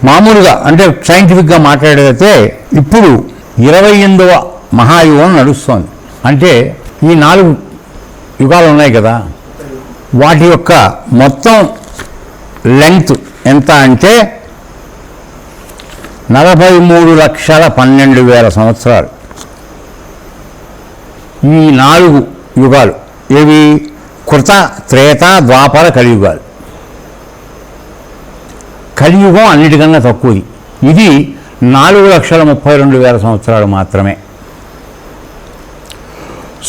మామూలుగా అంటే సైంటిఫిక్గా మాట్లాడితే ఇప్పుడు 28వ మహాయుగం నడుస్తోంది. అంటే ఈ 4 యుగాలు ఉన్నాయి కదా, వాటి యొక్క మొత్తం లెంగ్త్ ఎంత అంటే 43,12,000 సంవత్సరాలు. ఈ 4 యుగాలు ఏవి? కృత, త్రేత, ద్వాపర, కలియుగాలు. కలియుగం అన్నిటికన్నా తక్కువది. ఇది 4,32,000 సంవత్సరాలు మాత్రమే.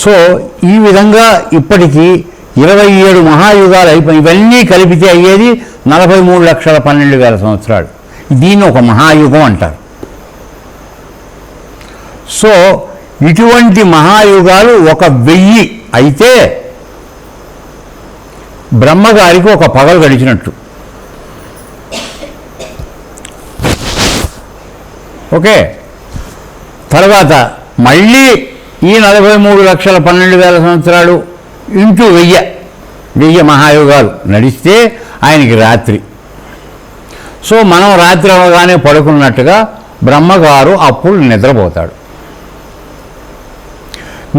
సో ఈ విధంగా ఇప్పటికీ 27 మహాయుగాలు అయిపోయి ఇవన్నీ కలిపితే అయ్యేది 43,12,000 సంవత్సరాలు. దీన్ని ఒక మహాయుగం అంటారు. సో ఇటువంటి మహాయుగాలు 1000 అయితే బ్రహ్మగారికి ఒక పగలు గడిచినట్టు. ఓకే, తర్వాత మళ్ళీ ఈ 43,12,000 సంవత్సరాలు ఇంటూ 1000 మహాయుగాలు నడిస్తే ఆయనకి రాత్రి. సో మనం రాత్రి అవగానే పడుకున్నట్టుగా బ్రహ్మగారు అప్పుడు నిద్రపోతాడు.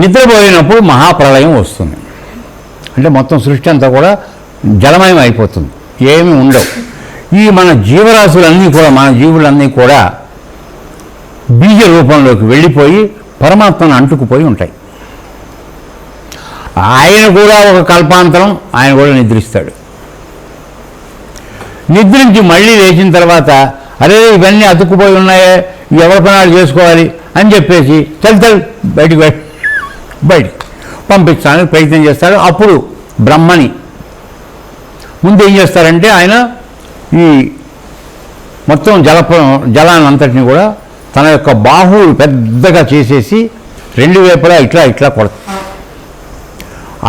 నిద్రపోయినప్పుడు మహాప్రళయం వస్తుంది. అంటే మొత్తం సృష్టి అంతా కూడా జలమయం అయిపోతుంది, ఏమీ ఉండవు. ఈ మన జీవరాశులన్నీ కూడా, మన జీవులన్నీ కూడా బీజ రూపంలోకి వెళ్ళిపోయి పరమాత్మను అంటుకుపోయి ఉంటాయి. ఆయన కూడా ఒక కల్పాంతరం ఆయన కూడా నిద్రిస్తాడు. నిద్రించి మళ్ళీ లేచిన తర్వాత అరే ఇవన్నీ అతుక్కుపోయి ఉన్నాయే, ఎవరి పనాలు చేసుకోవాలి అని చెప్పేసి చల్ బయటికి పంపించడానికి ప్రయత్నం చేస్తాడు. అప్పుడు బ్రహ్మని ముందు ఏం చేస్తారంటే ఆయన ఈ మొత్తం జలాన్ని అంతటిని కూడా తన యొక్క బాహువులు పెద్దగా చేసేసి 2 వైపులా ఇట్లా కొడతాడు.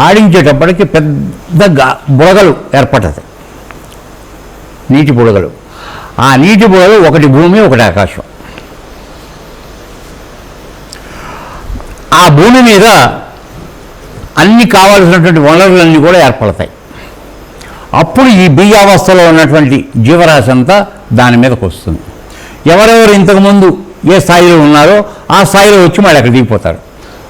ఆడించేటప్పటికి పెద్ద బుడగలు ఏర్పడతాయి, నీటి బుడగలు. ఆ నీటి బుడగలు ఒకటి భూమి, ఒకటి ఆకాశం. ఆ భూమి మీద అన్ని కావాల్సినటువంటి వనరులన్నీ కూడా ఏర్పడతాయి. అప్పుడు ఈ బీజావస్థలో ఉన్నటువంటి జీవరాశి అంతా దాని మీదకి వస్తుంది. ఎవరెవరు ఇంతకుముందు ఏ స్థాయిలో ఉన్నారో ఆ స్థాయిలో వచ్చి మళ్ళీ అక్కడ దిగిపోతారు.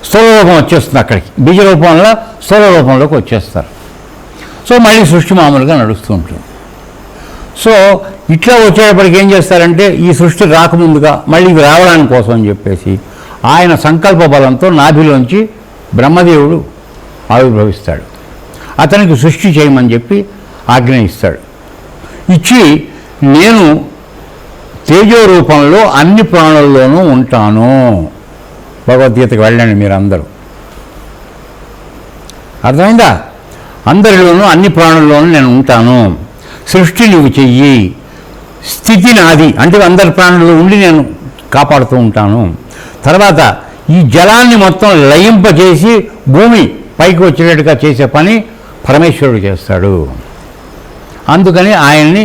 స్థూల రూపం వచ్చేస్తుంది, అక్కడికి బీజ రూపంలో స్థూల రూపంలోకి వచ్చేస్తారు. సో మళ్ళీ సృష్టి మామూలుగా నడుస్తూ ఉంటుంది. సో ఇట్లా వచ్చేటప్పటికి ఏం చేస్తారంటే ఈ సృష్టి రాకముందుగా మళ్ళీ ఇవి రావడానికి కోసం అని చెప్పేసి ఆయన సంకల్ప బలంతో నాభిలోంచి బ్రహ్మదేవుడు ఆవిర్భవిస్తాడు. అతనికి సృష్టి చేయమని చెప్పి ఆజ్ఞ ఇస్తాడు. ఇచ్చి నేను తేజో రూపంలో అన్ని ప్రాణుల్లోనూ ఉంటాను. భగవద్గీతకు వెళ్ళండి మీరు అందరూ, అర్థమైందా? అందరిలోనూ అన్ని ప్రాణుల్లోనూ నేను ఉంటాను. సృష్టి నువ్వు చెయ్యి, స్థితి నాది అంటే అందరి ప్రాణుల్లో ఉండి నేను కాపాడుతూ ఉంటాను. తర్వాత ఈ జలాన్ని మొత్తం లయింపజేసి భూమి పైకి వచ్చేటట్టుగా చేసే పని పరమేశ్వరుడు చేస్తాడు. అందుకని ఆయన్ని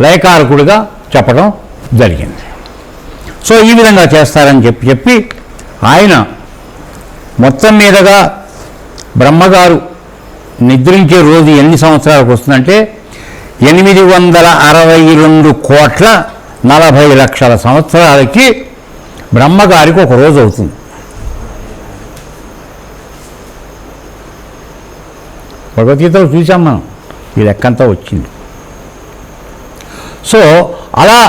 లయకారకుడిగా చెప్పడం జరిగింది. సో ఈ విధంగా చేస్తారని చెప్పి ఆయన మొత్తం మీదగా బ్రహ్మగారు నిద్రించే రోజు ఎన్ని సంవత్సరాలకు వస్తుందంటే 862,40,00,000 సంవత్సరాలకి బ్రహ్మగారికి ఒక రోజు అవుతుంది. భగవద్గీతలో చూసాం మనం, ఈ లెక్కంతా వచ్చింది. సో అలా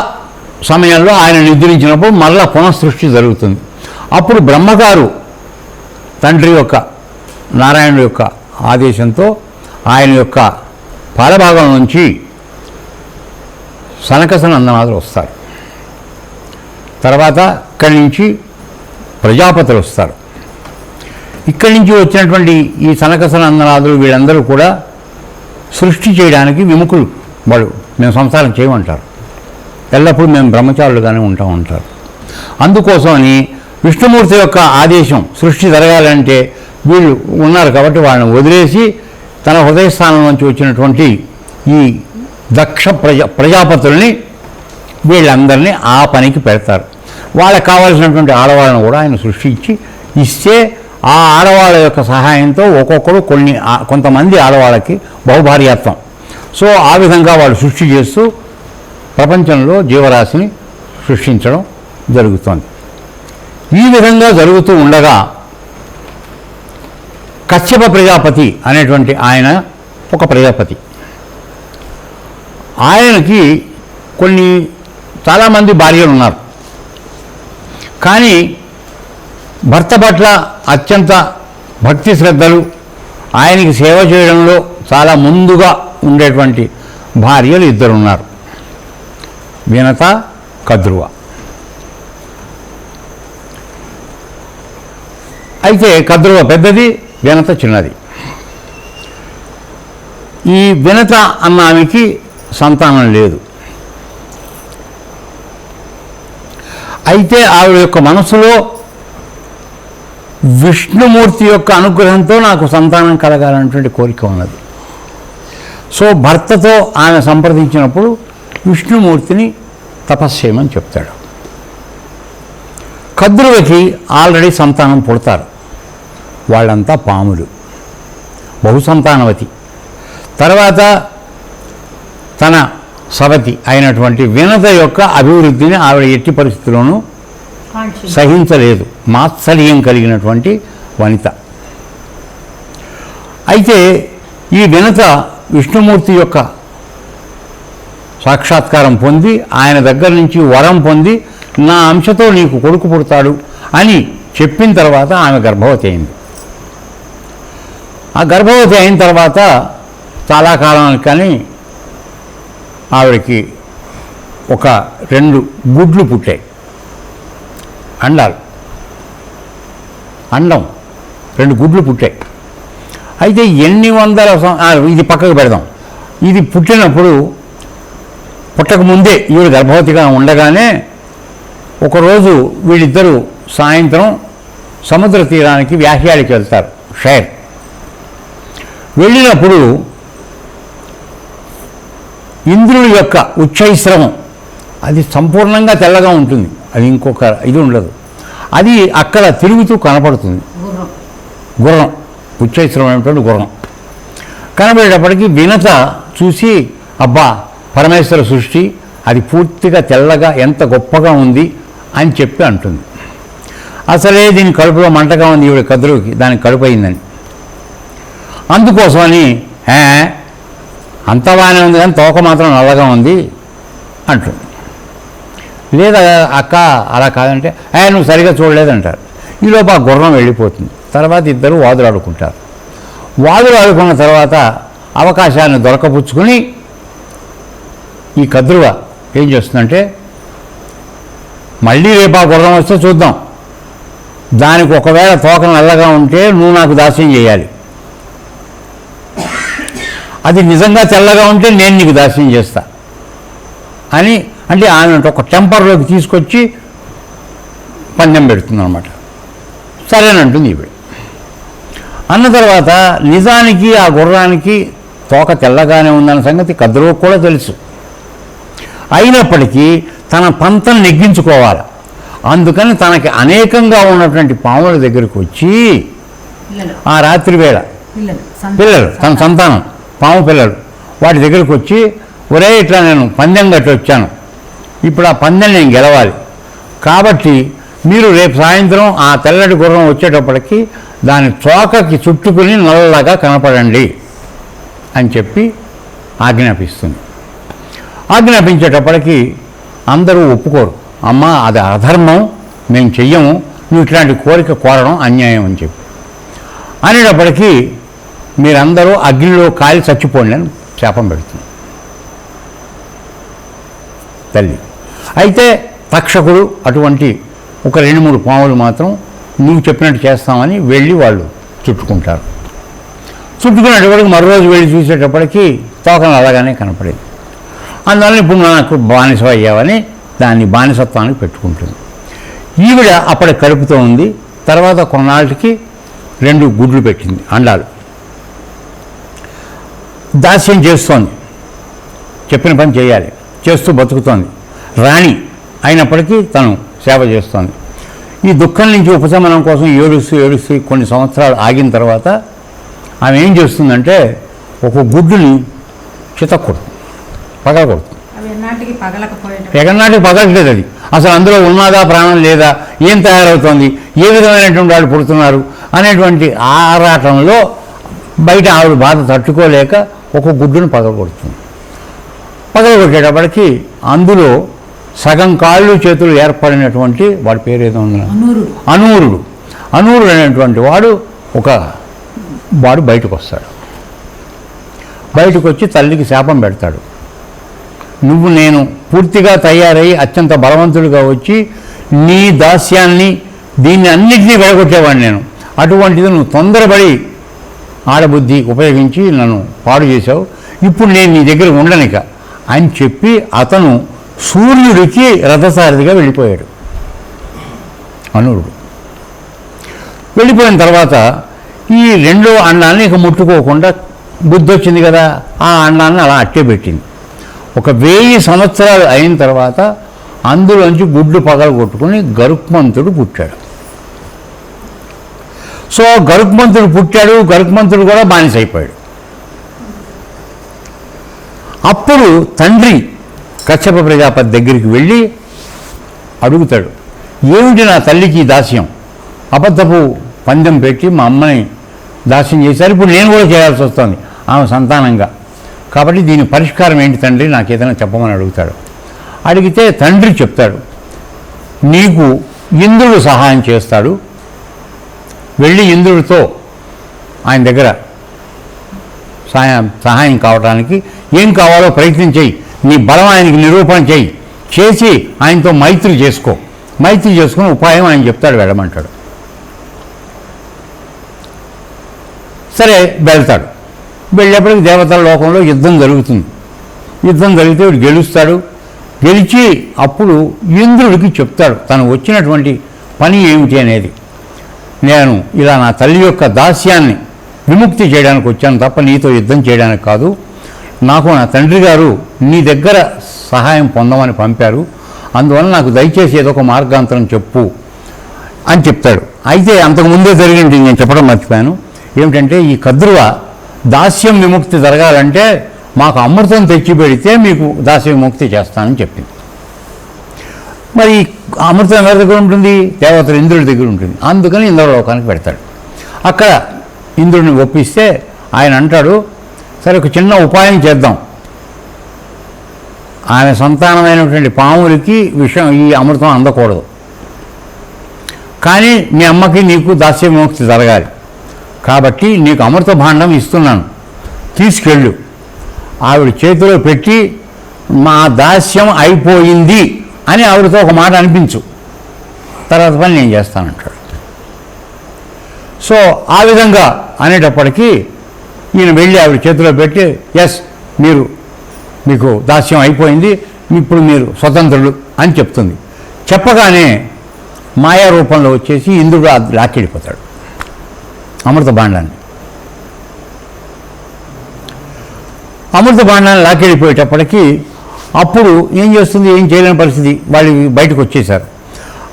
సమయంలో ఆయన నిద్రించినప్పుడు మళ్ళా పునఃసృష్టి జరుగుతుంది. అప్పుడు బ్రహ్మగారు తండ్రి యొక్క నారాయణుడి యొక్క ఆదేశంతో ఆయన యొక్క పాలభాగం నుంచి సనకసనందనాథులు వస్తారు. తర్వాత ఇక్కడి నుంచి ప్రజాపతులు వస్తారు. ఇక్కడి నుంచి వచ్చినటువంటి ఈ సనకసనందనాథులు వీళ్ళందరూ కూడా సృష్టి చేయడానికి విముఖులు. వాళ్ళు మేము సంసారం చేయమంటారు, ఎల్లప్పుడూ మేము బ్రహ్మచారులుగానే ఉంటారు. అందుకోసమని విష్ణుమూర్తి యొక్క ఆదేశం సృష్టి జరగాలంటే వీళ్ళు ఉన్నారు కాబట్టి వాళ్ళని వదిలేసి తన హృదయస్థానం నుంచి వచ్చినటువంటి ఈ దక్ష ప్రజాపతుల్ని వీళ్ళందరినీ ఆ పనికి పెడతారు. వాళ్ళకి కావాల్సినటువంటి ఆడవాళ్ళను కూడా ఆయన సృష్టించి ఇస్తే ఆ ఆడవాళ్ళ యొక్క సహాయంతో ఒక్కొక్కరు కొంతమంది ఆడవాళ్ళకి బహుభార్యాత్వం. సో ఆ విధంగా వాళ్ళు సృష్టి చేస్తూ ప్రపంచంలో జీవరాశిని సృష్టించడం జరుగుతోంది. ఈ విధంగా జరుగుతూ ఉండగా కశ్యప ప్రజాపతి అనేటువంటి ఆయన ఒక ప్రజాపతి. ఆయనకి చాలామంది భార్యలు ఉన్నారు. కానీ భర్త పట్ల అత్యంత భక్తి శ్రద్ధలు, ఆయనకి సేవ చేయడంలో చాలా ముందుగా ఉండేటువంటి భార్యలు ఇద్దరు ఉన్నారు, వినత, కద్రువ. అయితే కద్రువ పెద్దది, వినత చిన్నది. ఈ వినత అన్న ఆమెకి సంతానం లేదు. అయితే ఆవిడ యొక్క మనసులో విష్ణుమూర్తి యొక్క అనుగ్రహంతో నాకు సంతానం కలగాలన్నటువంటి కోరిక ఉన్నది. సో భర్తతో ఆమె సంప్రదించినప్పుడు విష్ణుమూర్తిని తపస్సు చేయమని చెప్తాడు. కద్రువకి ఆల్రెడీ సంతానం పుడతారు. వాళ్ళంతా పాములు, బహుసంతానవతి. తర్వాత తన సవతి అయినటువంటి వినత యొక్క అభివృద్ధిని ఆవిడ ఎట్టి పరిస్థితుల్లోనూ సహించలేదు. మాత్సర్యం కలిగినటువంటి వనిత. అయితే ఈ వినత విష్ణుమూర్తి యొక్క సాక్షాత్కారం పొంది ఆయన దగ్గర నుంచి వరం పొంది నా అంశతో నీకు కొడుకు పుడతాడు అని చెప్పిన తర్వాత ఆమె గర్భవతి అయింది. ఆ గర్భవతి అయిన తర్వాత చాలా కాలానికి కానీ ఆవిడకి 2 గుడ్లు పుట్టాయి, అండాలు, అండం 2 గుడ్లు పుట్టాయి. అయితే ఎన్ని వందల ఇది పక్కకు పెడదాం. ఇది పుట్టినప్పుడు పుట్టకముందే ఈవిడ గర్భవతిగా ఉండగానే ఒకరోజు వీళ్ళిద్దరూ సాయంత్రం సముద్ర తీరానికి వ్యాహ్యాడికి వెళ్తారు, షైర్. వెళ్ళినప్పుడు ఇంద్రుడి యొక్క ఉచ్చైశ్రవం అది సంపూర్ణంగా తెల్లగా ఉంటుంది, అది ఇంకొక ఇది ఉండదు. అది అక్కడ తిరుగుతూ కనపడుతుంది. గుర్రం, ఉచ్చైశ్రవం ఏమిటంటే గుర్రం కనబడేటప్పటికీ వినత చూసి అబ్బా పరమేశ్వర సృష్టి అది పూర్తిగా తెల్లగా ఎంత గొప్పగా ఉంది అని చెప్పి అంటుంది. అసలే దీని కడుపులో మంటగా ఉంది ఈవిడ కద్రుకి, దానికి కడుపు అయిందని. అందుకోసమని అంత బాగానే ఉంది కానీ తోక మాత్రం నల్లగా ఉంది అంటుంది. లేదా అక్క అలా కాదంటే నువ్వు సరిగా చూడలేదంటారు. ఈలోపు ఆ గుర్రం వెళ్ళిపోతుంది. తర్వాత ఇద్దరు వాదులాడుకుంటారు. వాదులాడుకున్న తర్వాత అవకాశాన్ని దొరకపుచ్చుకుని ఈ కద్రువ ఏం చేస్తుందంటే మళ్ళీ రేపు ఆ గుర్రం వస్తే చూద్దాం, దానికి ఒకవేళ తోక నల్లగా ఉంటే నువ్వు నాకు దాస్యం చేయాలి, అది నిజంగా తెల్లగా ఉంటే నేను నీకు దాస్యం చేస్తా అని అంటే ఆమె ఒక టెంపర్లోకి తీసుకొచ్చి పందెం పెడుతుంది అనమాట. సరేనంటుంది ఈవిడ. అన్న తర్వాత నిజానికి ఆ గుర్రానికి తోక తెల్లగానే ఉందన్న సంగతి కద్రువకు కూడా తెలుసు. అయినప్పటికీ తన పంతం నెగ్గించుకోవాలి. అందుకని తనకి అనేకంగా ఉన్నటువంటి పాముల దగ్గరికి వచ్చి ఆ రాత్రి వేళ పిల్లలు తన సంతానం పాము పిల్లలు వాటి దగ్గరికి వచ్చి ఒరే ఇట్లా నేను పందెం కట్టి వచ్చాను, ఇప్పుడు ఆ పందెం నేను గెలవాలి, కాబట్టి మీరు రేపు సాయంత్రం ఆ తెల్లటి గుర్రం వచ్చేటప్పటికి దాని తోకకి చుట్టుకుని నల్లగా కనపడండి అని చెప్పి ఆజ్ఞాపిస్తుంది. ఆజ్ఞాపించేటప్పటికి అందరూ ఒప్పుకోరు. అమ్మ అది అధర్మం, మేము చెయ్యము, నువ్వు ఇట్లాంటి కోరిక కోరడం అన్యాయం అని చెప్పి అనేటప్పటికీ మీరందరూ అగ్నిలో కాలి చచ్చిపోండి అని శాపం పెడుతుంది తల్లి. అయితే తక్షకుడు అటువంటి ఒక 2-3 పాములు మాత్రం నువ్వు చెప్పినట్టు చేస్తామని వెళ్ళి వాళ్ళు చుట్టుకుంటారు. చుట్టుకునేటప్పటికి మరో రోజు వెళ్ళి చూసేటప్పటికి తోకను అలాగానే కనపడేది. అందువల్ల ఇప్పుడు నాకు బానిస అయ్యావని దాన్ని బానిసత్వానికి పెట్టుకుంటుంది. ఈవిడ అప్పటికి కడుపుతో ఉంది. తర్వాత కొన్నాళ్ళకి 2 గుడ్లు పెట్టింది, అండాలు. దాస్యం చేస్తోంది, చెప్పిన పని చేయాలి, చేస్తూ బతుకుతోంది. రాణి అయినప్పటికీ తను సేవ చేస్తోంది. ఈ దుఃఖం నుంచి ఉపశమనం కోసం ఏడుస్తూ కొన్ని సంవత్సరాలు ఆగిన తర్వాత ఆమె ఏం చేస్తుందంటే ఒక గుడ్డుని చితక్కొడుతుంది, పగలగొడుతుంది. ఎగనాటికి పగలట్లేదు అది. అసలు అందులో ఉన్నదా ప్రాణం లేదా, ఏం తయారవుతోంది, ఏ విధమైనటువంటి వాళ్ళు పుడుతున్నారు అనేటువంటి ఆరాటంలో బయట ఆవిడ బాధ తట్టుకోలేక ఒక గుడ్డును పగలగొడుతుంది. పగలగొట్టేటప్పటికి అందులో సగం కాళ్ళు చేతులు ఏర్పడినటువంటి వాడి పేరు ఏదో ఉంది, అనూరుడు. అనూరుడు అనేటువంటి వాడు బయటకు వస్తాడు. బయటకు వచ్చి తల్లికి శాపం పెడతాడు. నువ్వు నేను పూర్తిగా తయారై అత్యంత బలవంతుడిగా వచ్చి నీ దాస్యాన్ని దీన్ని అన్నింటినీ వెడగొట్టేవాడిని నేను. అటువంటిది నువ్వు తొందరపడి ఆడబుద్ధి ఉపయోగించి నన్ను పాడు చేశావు. ఇప్పుడు నేను నీ దగ్గర ఉండనిక అని చెప్పి అతను సూర్యుడికి రథసారథిగా వెళ్ళిపోయాడు. అనూరుడు వెళ్ళిపోయిన తర్వాత ఈ రెండో అండాన్ని ఇక ముట్టుకోకుండా బుద్ధి వచ్చింది కదా, ఆ అండాన్ని అలా అట్టే పెట్టింది. ఒక 1000 సంవత్సరాలు అయిన తర్వాత అందులోంచి గుడ్లు పగలగొట్టుకుని గరుత్మంతుడు పుట్టాడు. సో గరుత్మంతుడు పుట్టాడు, గరుత్మంతుడు కూడా బానిస అయిపోయాడు. అప్పుడు తండ్రి కశ్యప ప్రజాపతి దగ్గరికి వెళ్ళి అడుగుతాడు, ఏమిటి నా తల్లికి దాస్యం, అబద్ధపు పందెం పెట్టి మా అమ్మని దాస్యం చేశారు, ఇప్పుడు నేను కూడా చేయాల్సి వస్తుంది ఆమె సంతానంగా, కాబట్టి దీని పరిష్కారం ఏంటి తండ్రి, నాకు ఏదైనా చెప్పమని అడుగుతాడు. అడిగితే తండ్రి చెప్తాడు, నీకు ఇంద్రుడు సహాయం చేస్తాడు, వెళ్ళి ఇంద్రుడితో ఆయన దగ్గర సహాయం కావడానికి ఏం కావాలో ప్రయత్నం చేయి, నీ బలం ఆయనకి నిరూపణ చేసి ఆయనతో మైత్రి చేసుకుని ఉపాయం ఆయన చెప్తాడు, వెళ్ళమంటాడు. సరే వెళ్తాడు. వెళ్ళేప్పటికి దేవతల లోకంలో యుద్ధం జరుగుతుంది. యుద్ధం జరిగితే వీడు గెలుస్తాడు. గెలిచి అప్పుడు ఇంద్రుడికి చెప్తాడు తను వచ్చినటువంటి పని ఏమిటి అనేది. నేను ఇలా నా తల్లి యొక్క దాస్యాన్ని విముక్తి చేయడానికి వచ్చాను తప్ప నీతో యుద్ధం చేయడానికి కాదు. నాకు నా తండ్రి గారు నీ దగ్గర సహాయం పొందమని పంపారు, అందువల్ల నాకు దయచేసి ఏదో ఒక మార్గాంతరం చెప్పు అని చెప్తాడు. అయితే అంతకుముందే జరిగింది, నేను చెప్పడం మర్చిపోయాను. ఏమిటంటే ఈ కద్రువ దాస్యం విముక్తి జరగాలంటే మాకు అమృతం తెచ్చి పెడితే మీకు దాస్య విముక్తి చేస్తానని చెప్పింది. మరి అమృతం ఎవరి దగ్గర ఉంటుంది, దేవతలు ఇంద్రుడి దగ్గర ఉంటుంది. అందుకని ఇంద్రలోకానికి పెడతాడు. అక్కడ ఇంద్రుడిని ఒప్పిస్తే ఆయన అంటాడు, సరే ఒక చిన్న ఉపాయం చేద్దాం, ఆమె సంతానమైనటువంటి పాములకి ఈ అమృతం అందకూడదు, కానీ మీ అమ్మకి నీకు దాస్య విముక్తి జరగాలి, కాబట్టి నీకు అమృత భాండం ఇస్తున్నాను, తీసుకెళ్ళు, ఆవిడ చేతిలో పెట్టి మా దాస్యం అయిపోయింది అని ఆవిడతో ఒక మాట అనిపించు, తర్వాత పని నేను చేస్తానంటాడు. సో ఆ విధంగా అనేటప్పటికీ ఈయన వెళ్ళి ఆవిడ చేతిలో పెట్టి ఎస్ మీకు దాస్యం అయిపోయింది, ఇప్పుడు మీరు స్వతంత్రులు అని చెప్తుంది. చెప్పగానే మాయా రూపంలో వచ్చేసి ఇంద్రుడు లాక్కెళ్ళిపోతాడు అమృత భాండాన్ని. అమృత భాండాన్ని లాక్కెళ్ళిపోయేటప్పటికీ అప్పుడు ఏం చేస్తుంది, ఏం చేయలేని పరిస్థితి, వాళ్ళు బయటకు వచ్చేశారు.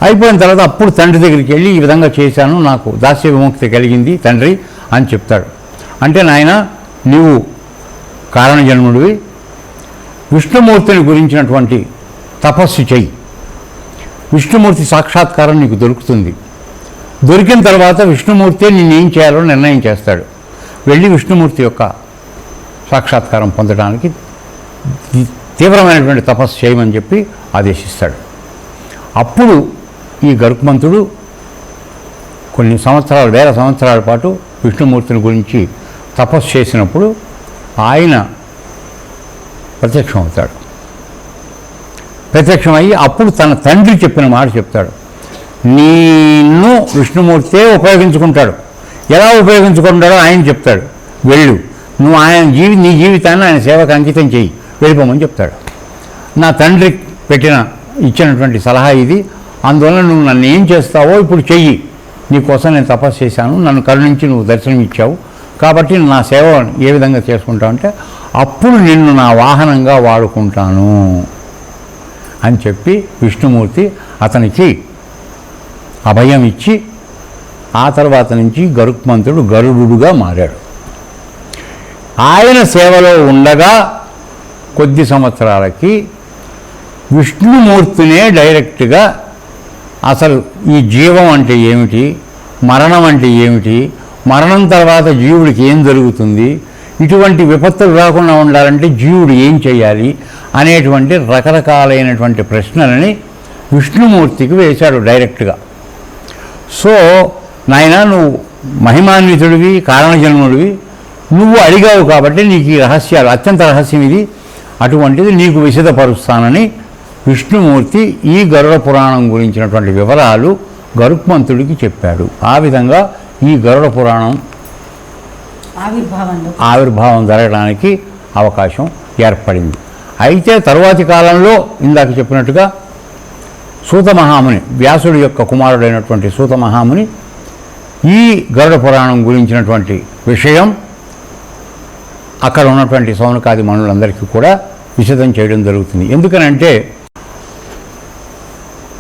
అయిపోయిన తర్వాత అప్పుడు తండ్రి దగ్గరికి వెళ్ళి ఈ విధంగా చేశాను, నాకు దాస్య విముక్తి కలిగింది తండ్రి అని చెప్తాడు. అంటే నాయన నీవు కారణజన్ముడివి, విష్ణుమూర్తిని గురించినటువంటి తపస్సు చెయ్యి, విష్ణుమూర్తి సాక్షాత్కారం నీకు దొరుకుతుంది. దొరికిన తర్వాత విష్ణుమూర్తి నిన్నేం చేయాలో నిర్ణయం చేస్తాడు. వెళ్ళి విష్ణుమూర్తి యొక్క సాక్షాత్కారం పొందడానికి తీవ్రమైనటువంటి తపస్సు చేయమని చెప్పి ఆదేశిస్తాడు. అప్పుడు ఈ గరుత్మంతుడు కొన్ని సంవత్సరాలు, 1000 సంవత్సరాల పాటు విష్ణుమూర్తిని గురించి తపస్సు చేసినప్పుడు ఆయన ప్రత్యక్షమవుతాడు. ప్రత్యక్షమయ్యి అప్పుడు తన తండ్రి చెప్పిన మాట చెప్తాడు, నిన్ను విష్ణుమూర్తే ఉపయోగించుకుంటాడు, ఎలా ఉపయోగించుకుంటాడో ఆయన చెప్తాడు, వెళ్ళు, నువ్వు నీ జీవితాన్ని ఆయన సేవకు అంకితం చేయి, వెళ్ళిపోమని చెప్తాడు. నా తండ్రి ఇచ్చినటువంటి సలహా ఇది, అందువల్ల నువ్వు నన్ను ఏం చేస్తావో ఇప్పుడు చెయ్యి, నీకోసం నేను తపస్సు చేశాను, నన్ను కరుణించి నువ్వు దర్శనం ఇచ్చావు, కాబట్టి నా సేవ ఏ విధంగా చేసుకుంటావు అంటే అప్పుడు నిన్ను నా వాహనంగా వాడుకుంటాను అని చెప్పి విష్ణుమూర్తి అతనికి అభయం ఇచ్చి ఆ తర్వాత నుంచి గరుత్మంతుడు గరుడుగా మారాడు. ఆయన సేవలో ఉండగా కొద్ది సంవత్సరాలకి విష్ణుమూర్తినే డైరెక్ట్గా అసలు ఈ జీవం అంటే ఏమిటి, మరణం అంటే ఏమిటి, మరణం తర్వాత జీవుడికి ఏం జరుగుతుంది, ఇటువంటి విపత్తులు రాకుండా ఉండాలంటే జీవుడు ఏం చేయాలి అనేటువంటి రకరకాలైనటువంటి ప్రశ్నలని విష్ణుమూర్తికి వేశాడు డైరెక్ట్గా. సో నాయన, నువ్వు మహిమాన్వితుడివి, కారణజన్ముడివి, నువ్వు అడిగావు కాబట్టి నీకు ఈ రహస్యాలు, అత్యంత రహస్యం ఇది, అటువంటిది నీకు విశదపరుస్తానని విష్ణుమూర్తి ఈ గరుడ పురాణం గురించినటువంటి వివరాలు గరుత్మంతుడికి చెప్పాడు. ఆ విధంగా ఈ గరుడ పురాణం ఆవిర్భావం జరగడానికి అవకాశం ఏర్పడింది. అయితే తరువాతి కాలంలో ఇందాక చెప్పినట్టుగా సూత మహాముని, వ్యాసుడి యొక్క కుమారుడైనటువంటి సూత మహాముని ఈ గరుడ పురాణం గురించినటువంటి విషయం అక్కడ ఉన్నటువంటి సౌనకాది మనులందరికీ కూడా విశదం చేయడం జరుగుతుంది. ఎందుకనంటే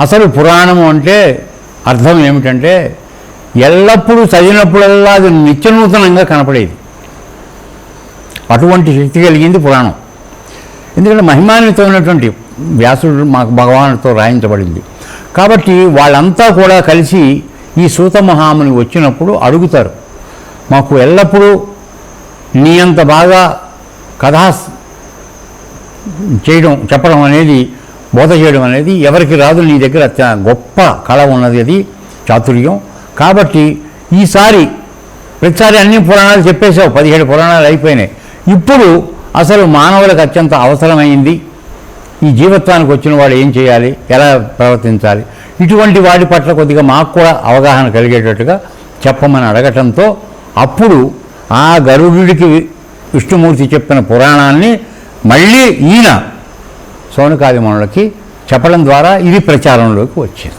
అసలు పురాణము అంటే అర్థం ఏమిటంటే ఎల్లప్పుడూ చదివినప్పుడల్లా అది నిత్యనూతనంగా కనపడేది. అటువంటి శక్తి కలిగింది పురాణం. ఎందుకంటే మహిమాన్వితమైనటువంటి వ్యాసుడు మాకు భగవానుడితో రాయించబడింది కాబట్టి వాళ్ళంతా కూడా కలిసి ఈ సూత మహాముని వచ్చినప్పుడు అడుగుతారు, మాకు ఎల్లప్పుడూ నీ అంత బాగా కథా చెప్పడం అనేది, బోధ చేయడం అనేది ఎవరికి రాదు, నీ దగ్గర గొప్ప కళ ఉన్నది, అది చాతుర్యం. కాబట్టి ఈసారి ప్రతిసారి అన్ని పురాణాలు చెప్పేశావు, 17 పురాణాలు అయిపోయినాయి. ఇప్పుడు అసలు మానవులకు అత్యంత అవసరమైంది, ఈ జీవత్వానికి వచ్చిన వాడు ఏం చేయాలి, ఎలా ప్రవర్తించాలి, ఇటువంటి వాటి పట్ల కొద్దిగా మాకు కూడా అవగాహన కలిగేటట్టుగా చెప్పమని అడగటంతో అప్పుడు ఆ గరుడుడికి విష్ణుమూర్తి చెప్పిన పురాణాన్ని మళ్ళీ ఈయన సౌనకాది మనులకి చెప్పడం ద్వారా ఇది ప్రచారంలోకి వచ్చింది.